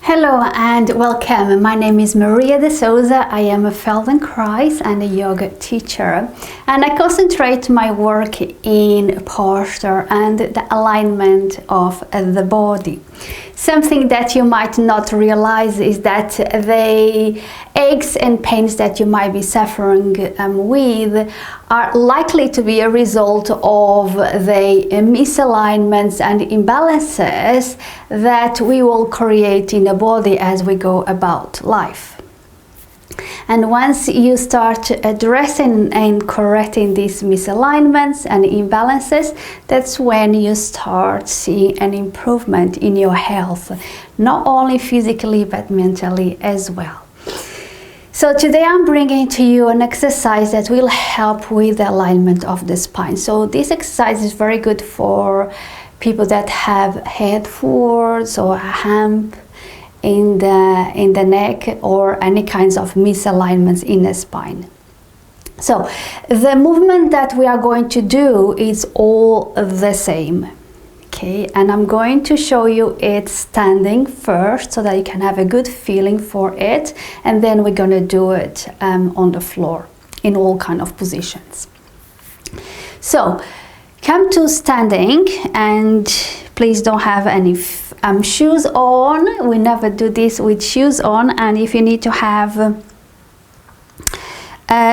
Hello and welcome. My name is Maria de Souza. I am a Feldenkrais and a yoga teacher, and I concentrate my work in posture and the alignment of the body. Something that you might not realize is that the aches and pains that you might be suffering with are likely to be a result of the misalignments and imbalances that we will create in the body as we go about life. And once you start addressing and correcting these misalignments and imbalances, that's when you start seeing an improvement in your health, not only physically but mentally as well. So today I'm bringing to you an exercise that will help with the alignment of the spine. So this exercise is very good for people that have head forwards or a hump in the neck or any kinds of misalignments in the spine. So the movement that we are going to do is all the same. Okay, and I'm going to show you it standing first so that you can have a good feeling for it, and then we're going to do it on the floor in all kind of positions. So come to standing, and please don't have any shoes on. We never do this with shoes on, and if you need to have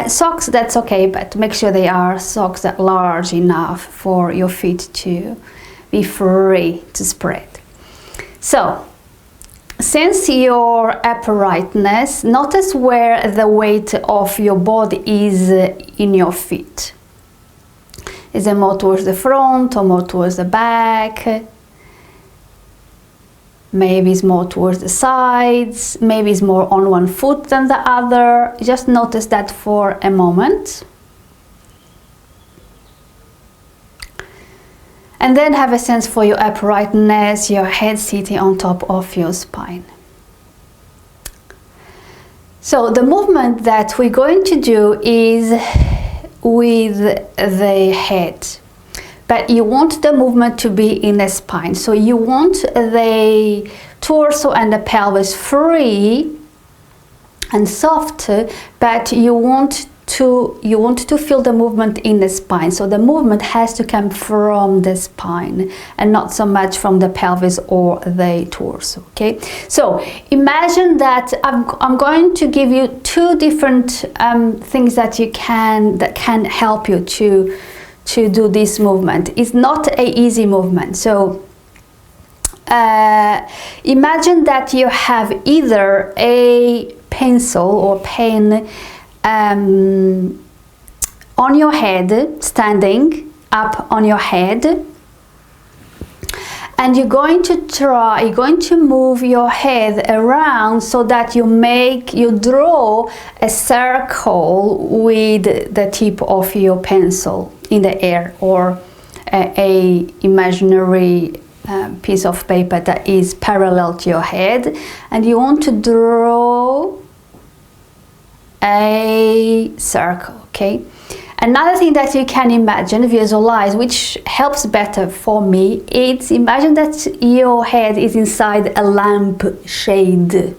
socks, that's okay, but make sure they are socks that are large enough for your feet to be free to spread. So sense your uprightness. Notice where the weight of your body is in your feet. Is it more towards the front or more towards the back? Maybe it's more towards the sides, maybe it's more on one foot than the other. Just notice that for a moment. And then have a sense for your uprightness, your head sitting on top of your spine. So the movement that we're going to do is with the head. But you want the movement to be in the spine. So you want the torso and the pelvis free and soft, but you want to feel the movement in the spine. So the movement has to come from the spine and not so much from the pelvis or the torso. Okay. So imagine that I'm going to give you two different things that can help you to do this movement. It's not an easy movement. So imagine that you have either a pencil or pen on your head, standing up on your head, and you're going to move your head around so that you draw a circle with the tip of your pencil in the air, or a imaginary piece of paper that is parallel to your head, and you want to draw a circle. Okay. Another thing that you can imagine, visualize, which helps better for me, it's imagine that your head is inside a lamp shade,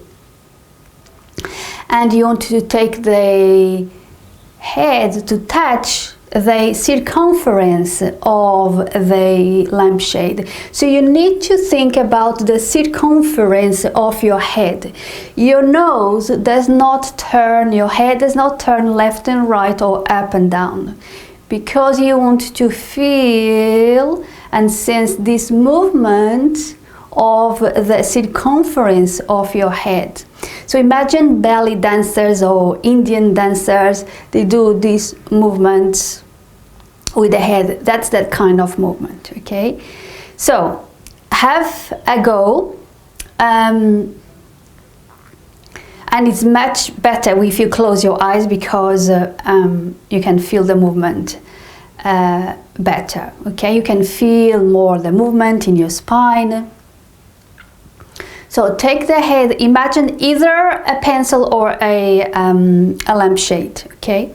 and you want to take the head to touch the circumference of the lampshade. So you need to think about the circumference of your head. Your nose does not turn, your head does not turn left and right or up and down, because you want to feel and sense this movement of the circumference of your head. So imagine belly dancers or Indian dancers, they do these movements with the head. That's that kind of movement. Okay, so have a go, and it's much better if you close your eyes, because you can feel the movement better. Okay, you can feel more the movement in your spine. So take the head, imagine either a pencil or a lampshade, okay?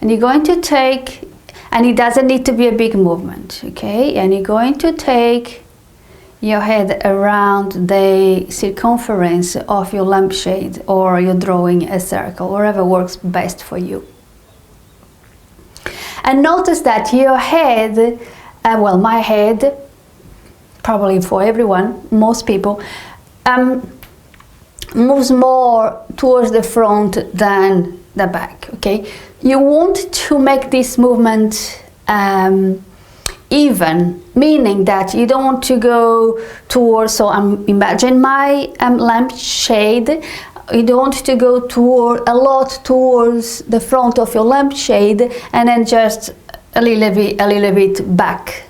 And you're going to take, and it doesn't need to be a big movement, okay? And you're going to take your head around the circumference of your lampshade, or you're drawing a circle, wherever works best for you. And notice that your head, well, my head, probably for everyone, most people, moves more towards the front than the back, okay? You want to make this movement even, meaning that you don't want to go towards, so imagine my lampshade. You don't want to go a lot towards the front of your lampshade and then just a little bit back.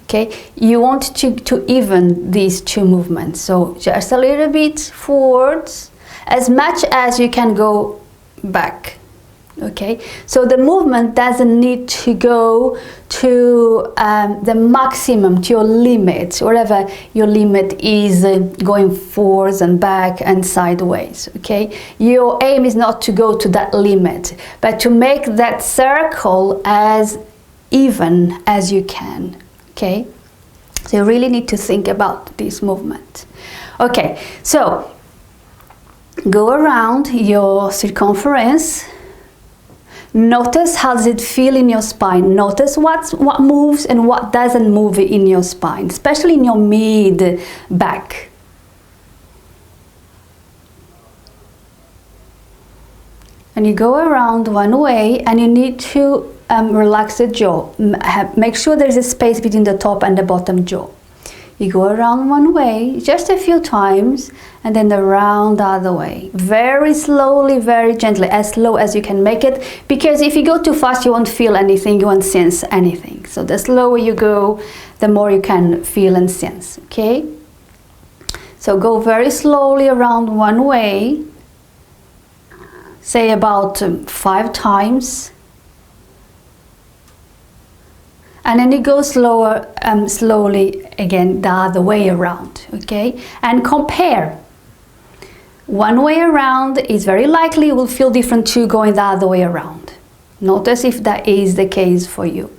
Okay, you want to even these two movements, so just a little bit forwards, as much as you can go back. Okay, so the movement doesn't need to go to the maximum, to your limit, wherever your limit is, going forwards and back and sideways. Okay, your aim is not to go to that limit, but to make that circle as even as you can. Okay, so you really need to think about this movement. Okay, so go around your circumference. Notice how does it feel in your spine. Notice what moves and what doesn't move in your spine, especially in your mid back. And you go around one way, and you need to relax the jaw. Make sure there is a space between the top and the bottom jaw. You go around one way, just a few times, and then around the other way. Very slowly, very gently, as slow as you can make it, because if you go too fast, you won't feel anything, you won't sense anything. So the slower you go, the more you can feel and sense, okay? So go very slowly around one way, say about 5 times. And then you go slower, slowly again the other way around, okay? And compare. One way around is very likely you will feel different to going the other way around. Notice if that is the case for you.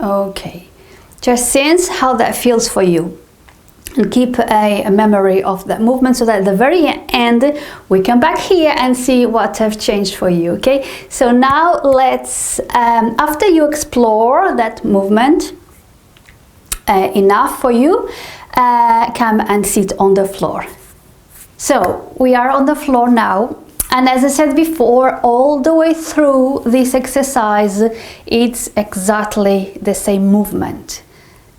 Okay, just sense how that feels for you. And keep a memory of that movement, so that at the very end we come back here and see what have changed for you. Okay, so now let's after you explore that movement enough for you, come and sit on the floor. So we are on the floor now, and as I said before, all the way through this exercise it's exactly the same movement,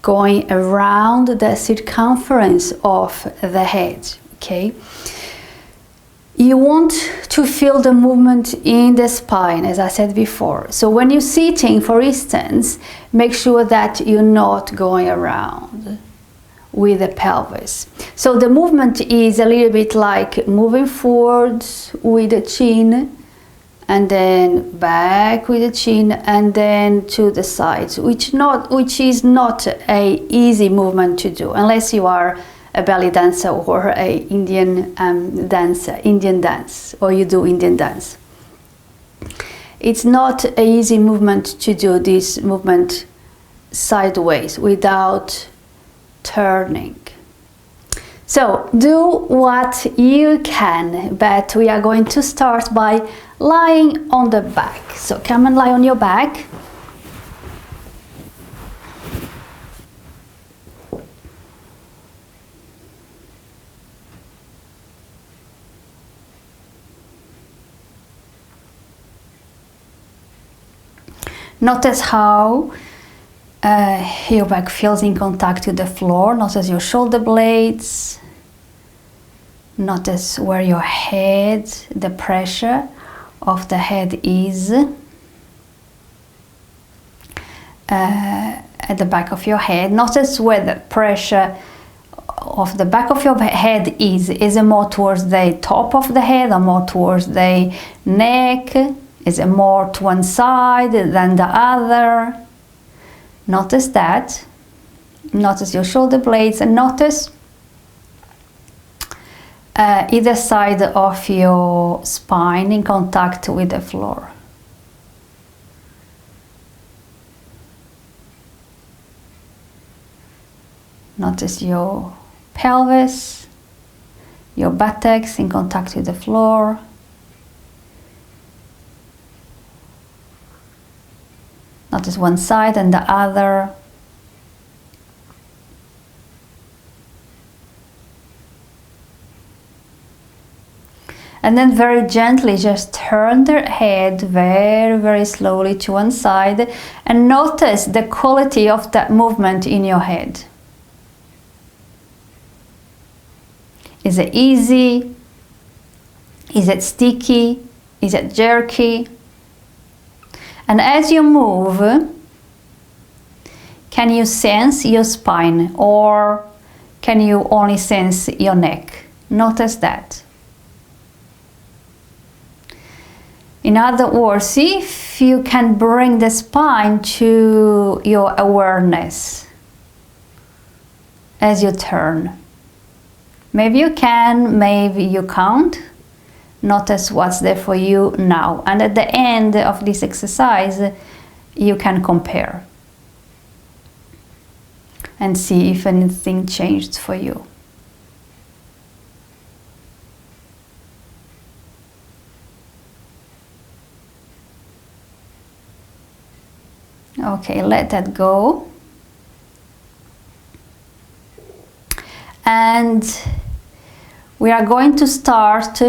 going around the circumference of the head, okay? You want to feel the movement in the spine, as I said before. So when you're sitting, for instance, make sure that you're not going around with the pelvis. So the movement is a little bit like moving forwards with the chin, and then back with the chin, and then to the sides, which is not a easy movement to do unless you are a belly dancer or a Indian dance, or you do Indian dance. It's not an easy movement to do this movement sideways without turning. So do what you can, but we are going to start by lying on the back. So come and lie on your back. Notice how your back feels in contact with the floor. Notice your shoulder blades. Notice where your head, the pressure of the head is at the back of your head. Notice where the pressure of the back of your head is. Is it more towards the top of the head or more towards the neck? Is it more to one side than the other? Notice that. Notice your shoulder blades, and notice either side of your spine in contact with the floor. Notice your pelvis, your buttocks in contact with the floor. Notice one side and the other. And then very gently just turn the head very, very slowly to one side and notice the quality of that movement in your head. Is it easy? Is it sticky? Is it jerky? And as you move, can you sense your spine or can you only sense your neck? Notice that. In other words, see if you can bring the spine to your awareness as you turn. Maybe you can, maybe you can't. Notice what's there for you now. And at the end of this exercise, you can compare and see if anything changed for you. Okay, let that go. And we are going to start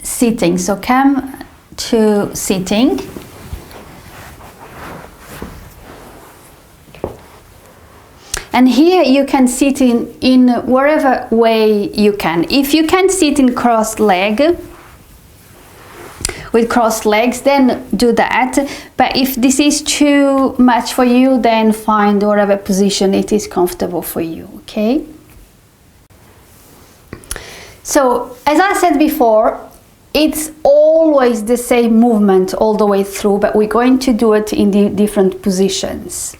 sitting. So come to sitting. And here you can sit in wherever way you can. If you can sit in crossed leg, with crossed legs, then do that. But if this is too much for you, then find whatever position it is comfortable for you, okay? So, as I said before, it's always the same movement all the way through, but we're going to do it in the different positions.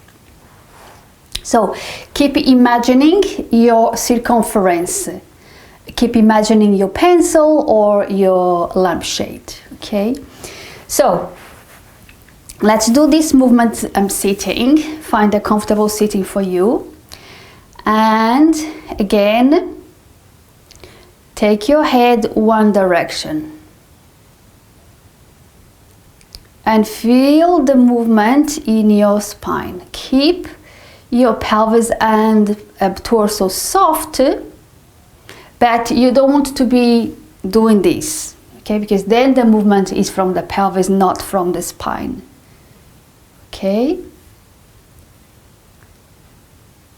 So, keep imagining your circumference. Keep imagining your pencil or your lampshade, okay? So, let's do this movement sitting. Find a comfortable sitting for you. And again, take your head one direction. And feel the movement in your spine. Keep your pelvis and torso soft, but you don't want to be doing this, okay? Because then the movement is from the pelvis, not from the spine, okay?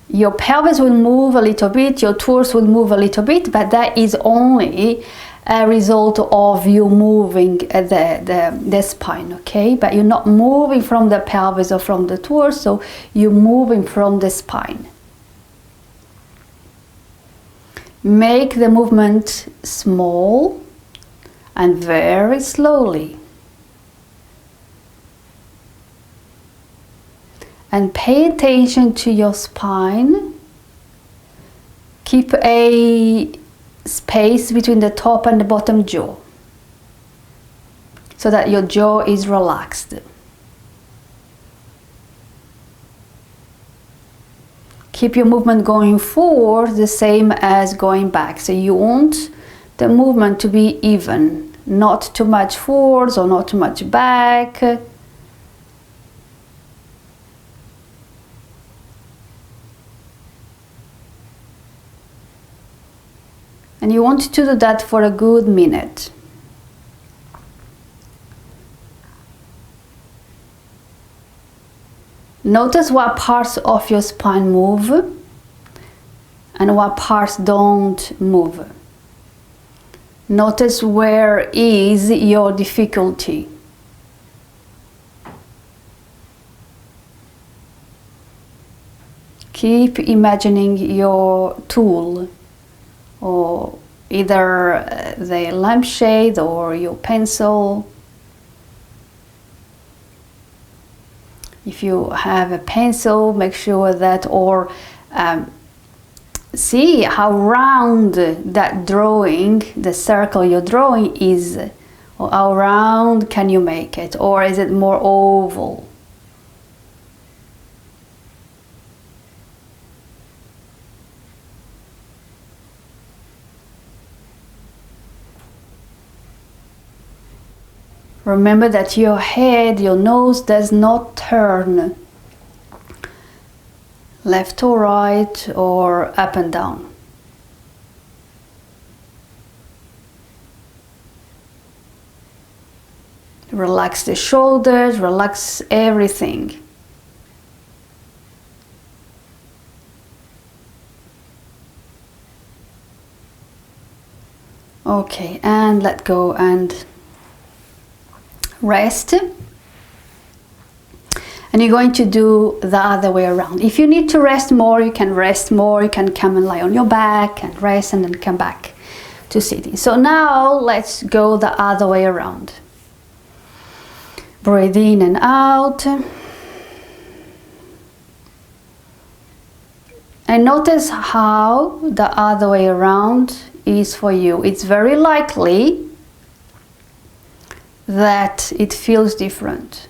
Your pelvis will move a little bit, your torso will move a little bit, but that is only a result of you moving the spine, okay? But you're not moving from the pelvis or from the torso, you're moving from the spine. Make the movement small and very slowly. And pay attention to your spine. Keep a space between the top and the bottom jaw so that your jaw is relaxed. Keep your movement going forward the same as going back. So you want the movement to be even, not too much forwards or not too much back. And you want to do that for a good minute. Notice what parts of your spine move and what parts don't move. Notice where is your difficulty. Keep imagining your tool, or either the lampshade or your pencil. If you have a pencil, make sure that, or see how round that drawing, the circle you're drawing is, or how round can you make it, or is it more oval? Remember that your head, your nose does not turn left or right or up and down. Relax the shoulders, relax everything. Okay, and let go and rest. And you're going to do the other way around. If you need to rest more, you can rest more. You can come and lie on your back and rest and then come back to sitting. So now let's go the other way around. Breathe in and out. And notice how the other way around is for you. It's very likely that it feels different.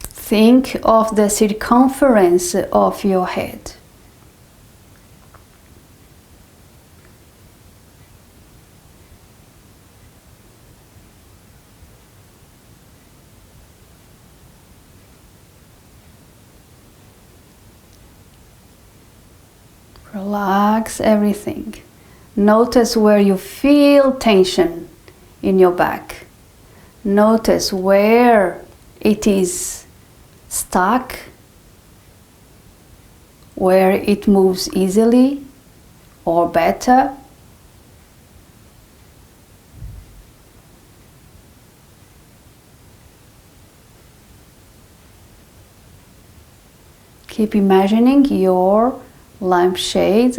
Think of the circumference of your head. Relax everything. Notice where you feel tension in your back. Notice where it is stuck, where it moves easily or better. Keep imagining your lampshade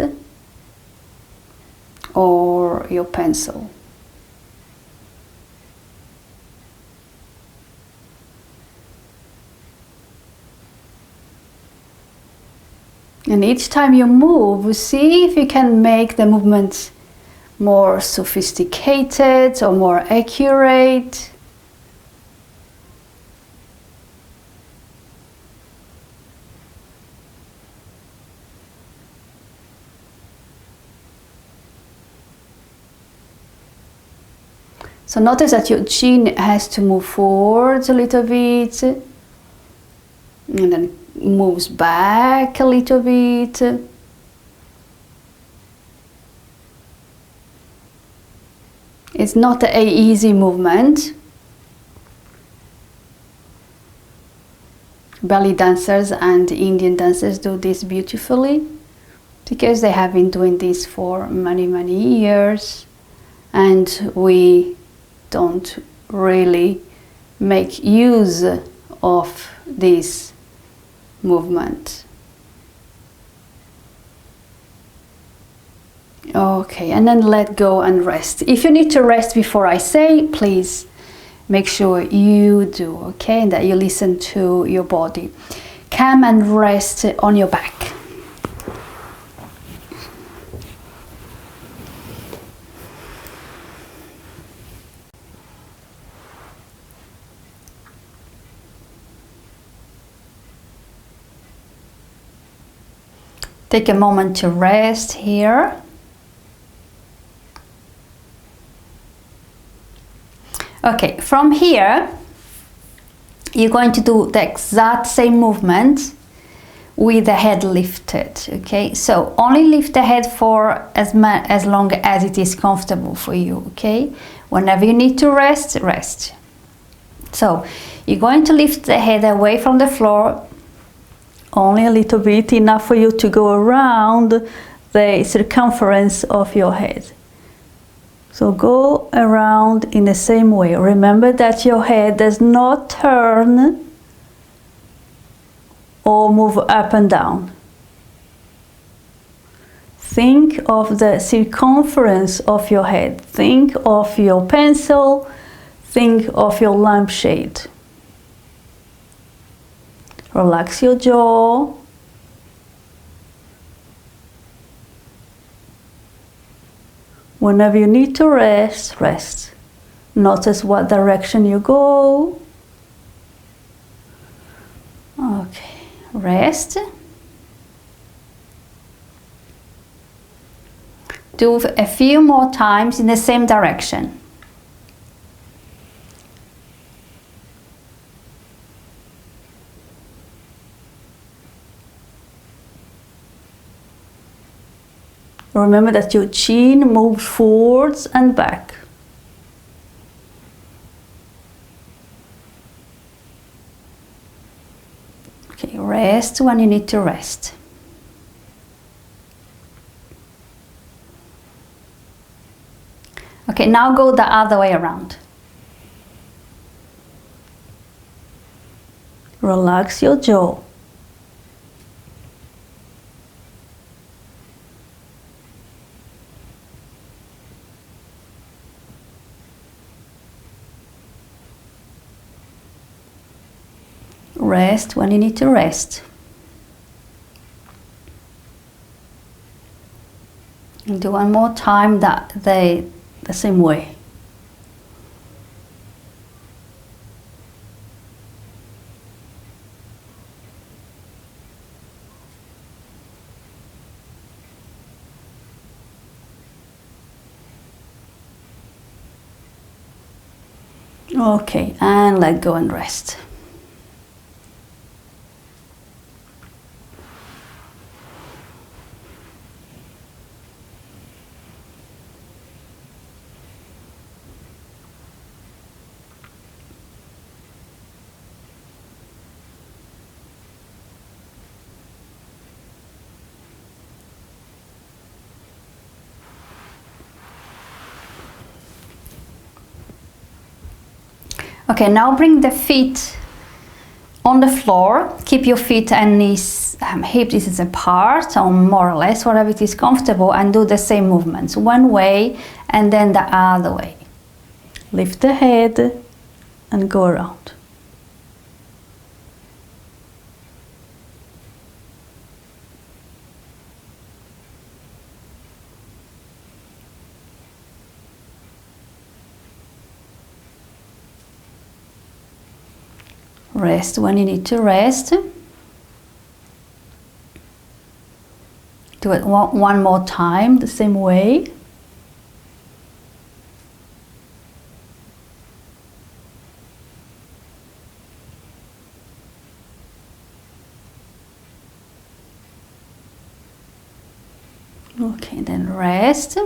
or your pencil. And each time you move, see if you can make the movement more sophisticated or more accurate. So notice that your chin has to move forwards a little bit and then moves back a little bit. It's not an easy movement. Belly dancers and Indian dancers do this beautifully because they have been doing this for many, many years, and we don't really make use of this movement. Okay, and then let go and rest. If you need to rest before I say, please make sure you do, okay, and that you listen to your body. Come and rest on your back. Take a moment to rest here. Okay, from here, you're going to do the exact same movement with the head lifted, okay? So only lift the head for as long as it is comfortable for you, okay? Whenever you need to rest, rest. So you're going to lift the head away from the floor, only a little bit, enough for you to go around the circumference of your head. So go around in the same way. Remember that your head does not turn or move up and down. Think of the circumference of your head. Think of your pencil. Think of your lampshade. Relax your jaw. Whenever you need to rest, rest. Notice what direction you go. Okay, rest. Do a few more times in the same direction. Remember that your chin moves forwards and back. Okay, rest when you need to rest. Okay, now go the other way around. Relax your jaw. Rest when you need to rest. And do one more time the same way. Okay, and let go and rest. Okay, now bring the feet on the floor. Keep your feet and knees, hip distance apart, or more or less, whatever it is comfortable, and do the same movements. One way and then the other way. Lift the head and go around. Rest when you need to rest. Do it one more time, the same way. Okay, then rest.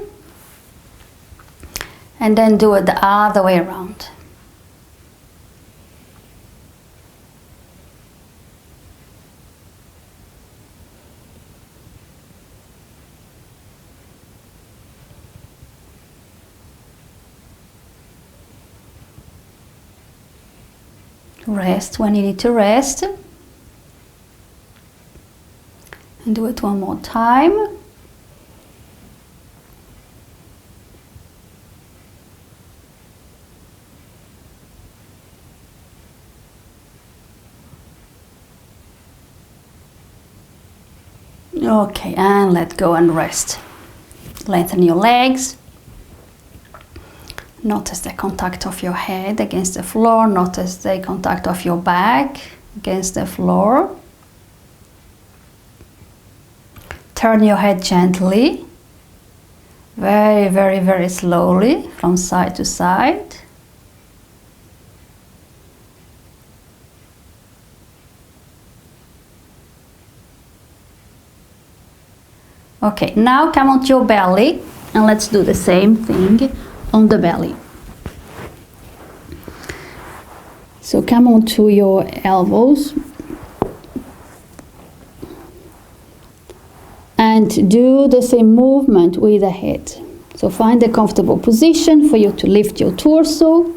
And then do it the other way around. Rest when you need to rest. And do it one more time. Okay, and let go and rest. Lengthen your legs. Notice the contact of your head against the floor. Notice the contact of your back against the floor. Turn your head gently, very, very, very slowly from side to side. Okay, now come onto your belly and let's do the same thing on the belly. So come onto your elbows and do the same movement with the head. So find a comfortable position for you to lift your torso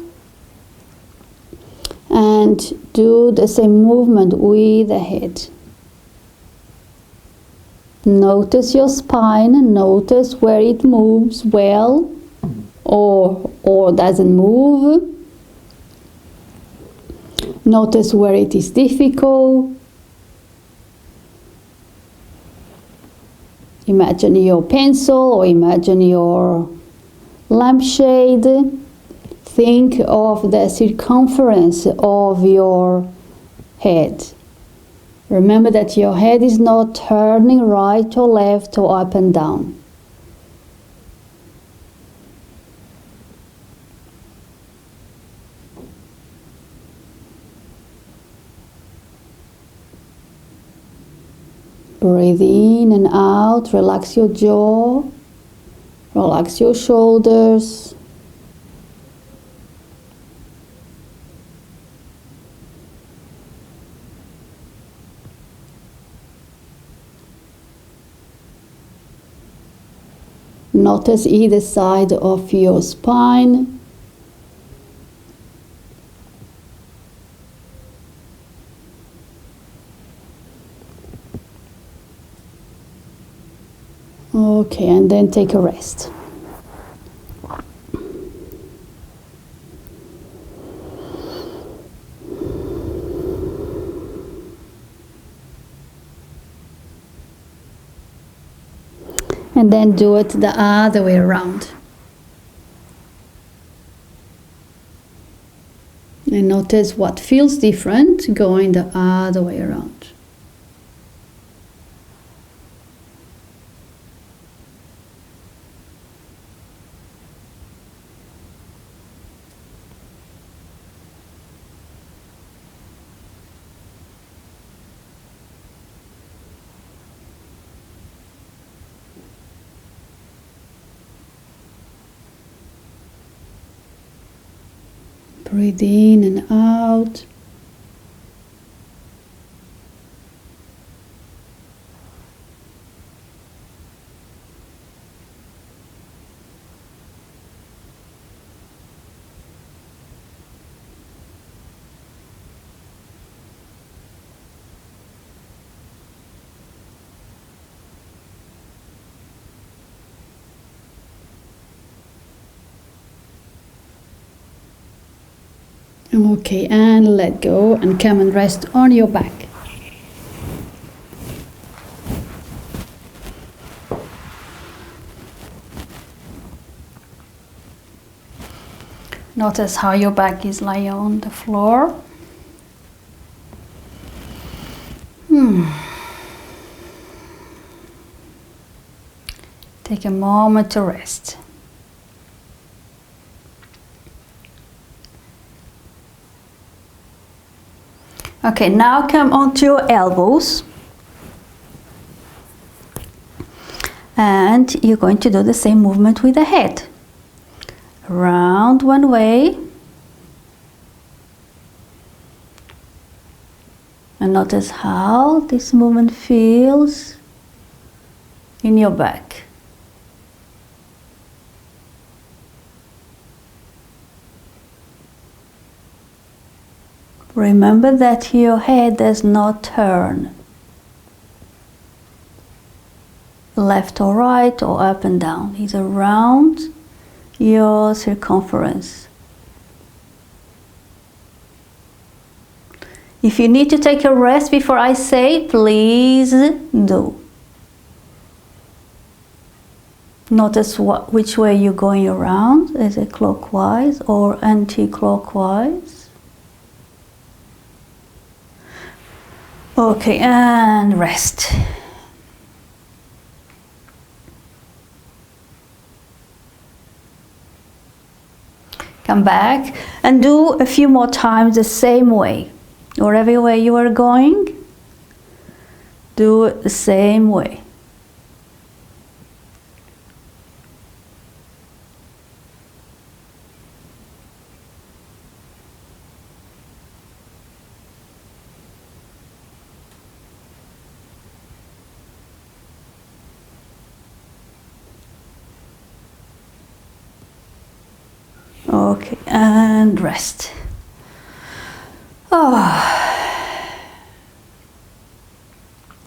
and do the same movement with the head. Notice your spine, notice where it moves well or doesn't move. Notice where it is difficult. Imagine your pencil or imagine your lampshade. Think of the circumference of your head. Remember that your head is not turning right or left or up and down. Breathe in and out, relax your jaw, relax your shoulders. Notice either side of your spine. Okay, and then take a rest. And then do it the other way around. And notice what feels different going the other way around. Breathe in and out. Okay, and let go and come and rest on your back. Notice how your back is lying on the floor. Take a moment to rest. Okay, now come onto your elbows. And you're going to do the same movement with the head. Round one way. And notice how this movement feels in your back. Remember that your head does not turn left or right or up and down. It's around your circumference. If you need to take a rest before I say, please do. Notice which way you're going around. Is it clockwise or anti-clockwise? Okay, and rest. Come back and do a few more times the same way. Wherever way you are going, do it the same way. Okay, and rest. Oh.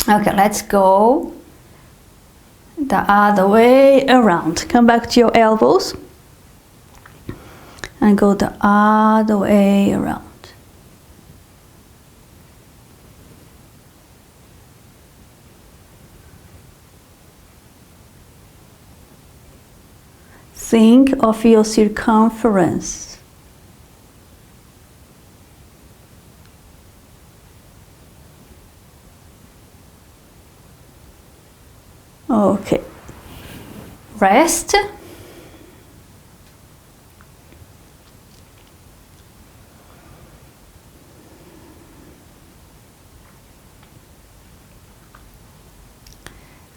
Okay, let's go the other way around. Come back to your elbows and go the other way around. Think of your circumference. Okay. Rest.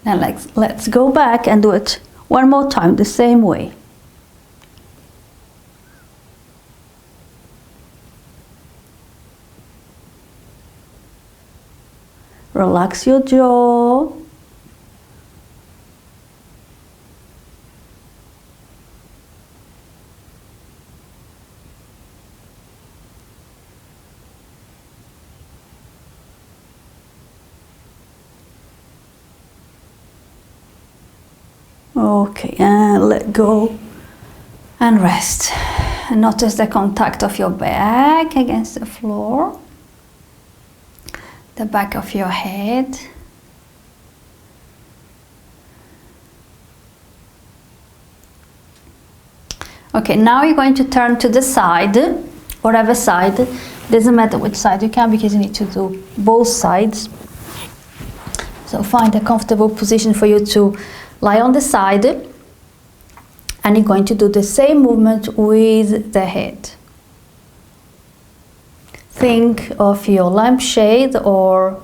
And let's go back and do it one more time the same way. Relax your jaw. Okay, and let go and rest. And notice the contact of your back against the floor, the back of your head. Okay, now you're going to turn to the side, whatever side. Doesn't matter which side you can, because you need to do both sides. So find a comfortable position for you to lie on the side, and you're going to do the same movement with the head. Think of your lampshade or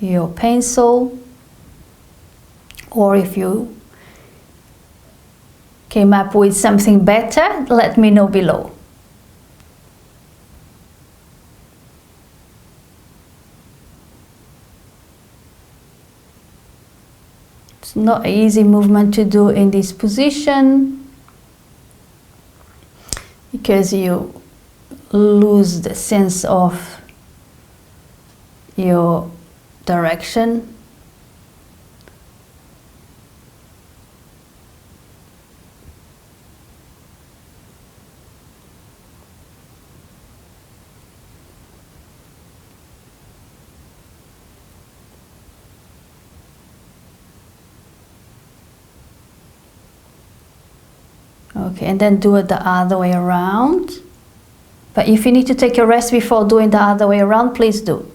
your pencil, or if you came up with something better, let me know below. It's not an easy movement to do in this position, because you lose the sense of your direction. Okay, and then do it the other way around. But if you need to take a rest before doing the other way around, please do.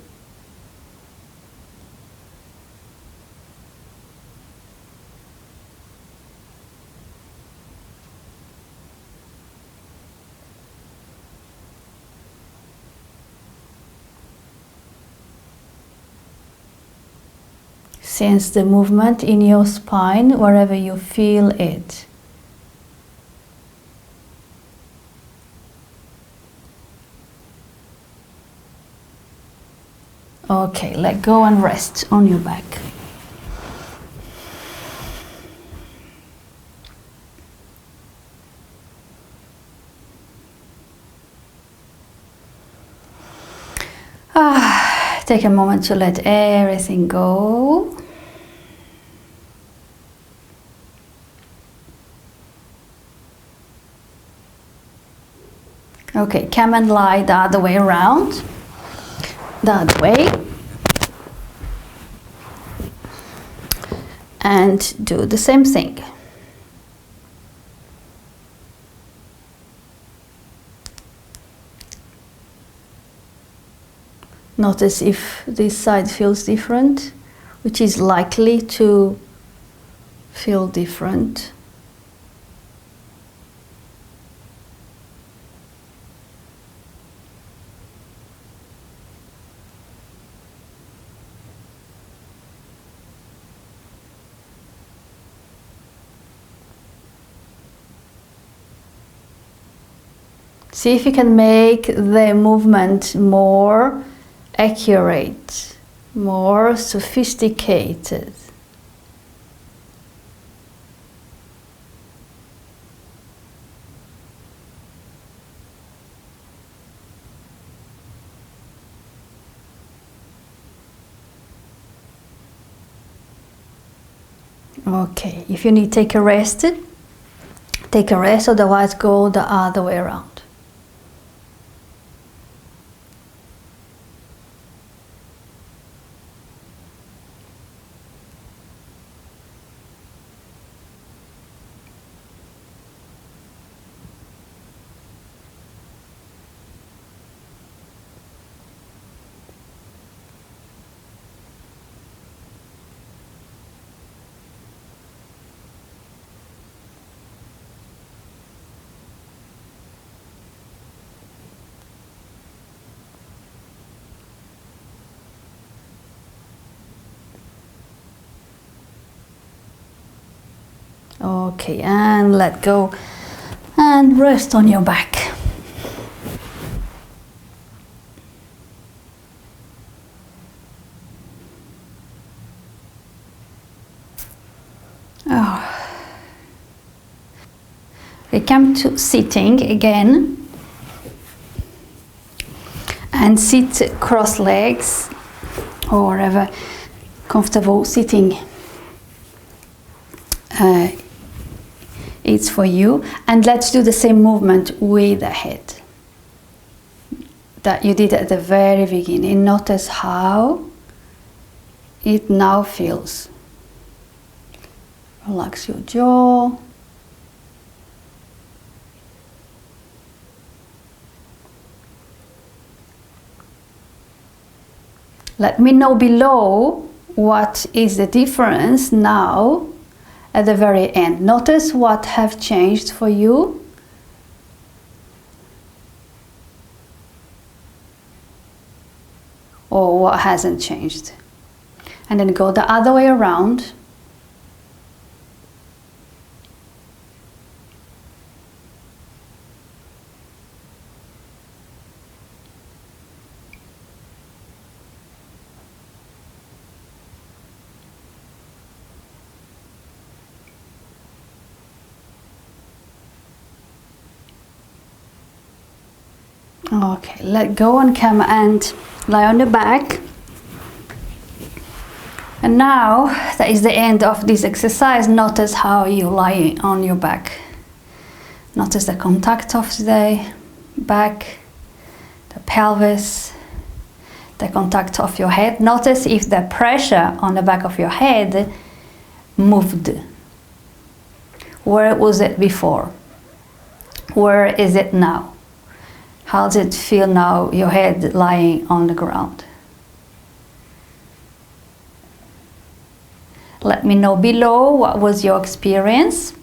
Sense the movement in your spine wherever you feel it. Okay, let go and rest on your back. Take a moment to let everything go. Okay, come and lie the other way around. The other way. And do the same thing. Notice if this side feels different, which is likely to feel different. See if you can make the movement more accurate, more sophisticated. Okay, if you need to take a rest, otherwise go the other way around. Okay, and let go and rest on your back. Oh. We come to sitting again, and sit cross legs or wherever comfortable sitting it's for you. And let's do the same movement with the head that you did at the very beginning. Notice how it now feels. Relax your jaw. Let me know below what is the difference now at the very end. Notice what have changed for you. Or what hasn't changed. And then go the other way around. Okay, let go and come and lie on the back. And now that is the end of this exercise. Notice how you lie on your back. Notice the contact of the back, the pelvis, the contact of your head. Notice if the pressure on the back of your head moved. Where was it before? Where is it now? How does it feel now, your head lying on the ground? Let me know below what was your experience.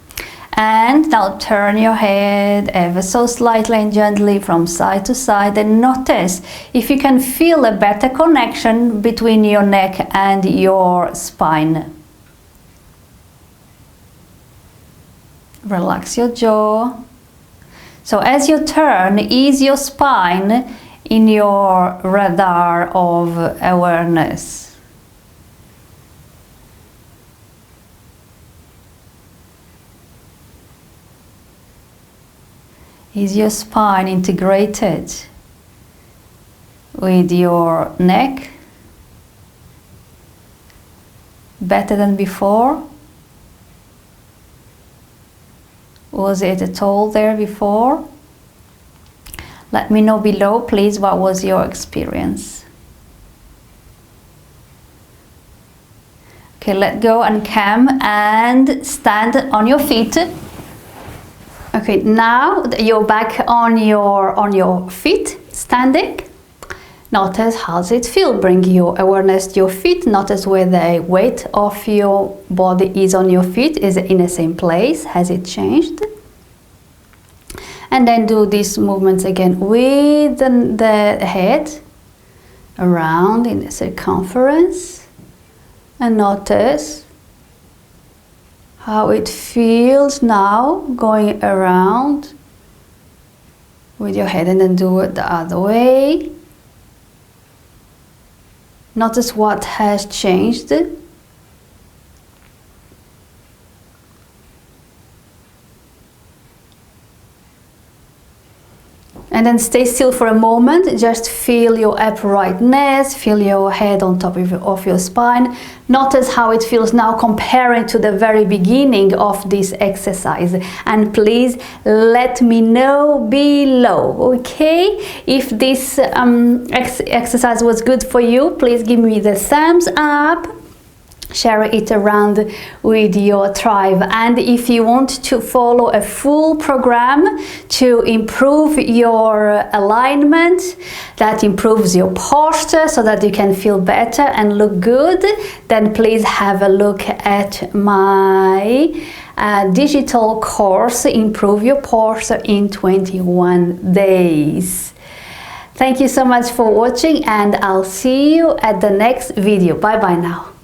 And now turn your head ever so slightly and gently from side to side, and notice if you can feel a better connection between your neck and your spine. Relax your jaw. So as you turn, ease your spine in your radar of awareness. Is your spine integrated with your neck better than before? Was it at all there before? Let me know below, please, what was your experience. Okay, let go and come and stand on your feet. Okay, now you're back on your feet, standing. Notice how does it feel. Bring your awareness to your feet. Notice where the weight of your body is on your feet. Is it in the same place? Has it changed? And then do these movements again with the head around in the circumference. And notice how it feels now going around with your head, and then do it the other way. Notice what has changed. And then stay still for a moment. Just feel your uprightness, feel your head on top of your spine. Notice how it feels now comparing to the very beginning of this exercise. And please let me know below, okay? If this exercise was good for you, please give me the thumbs up. Share it around with your tribe. And if you want to follow a full program to improve your alignment, that improves your posture so that you can feel better and look good, then please have a look at my digital course, Improve Your Posture in 21 Days. Thank you so much for watching, and I'll see you at the next video. Bye bye now.